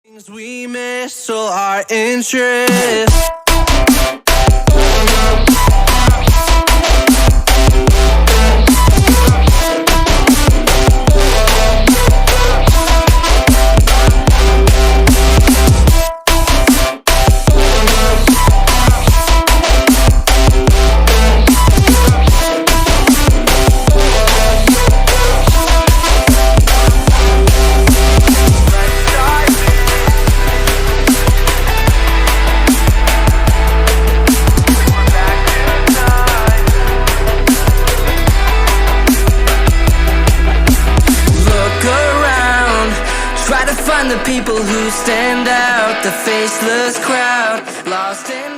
Things we miss, so our interest. Try to find the people who stand out, the faceless crowd, lost in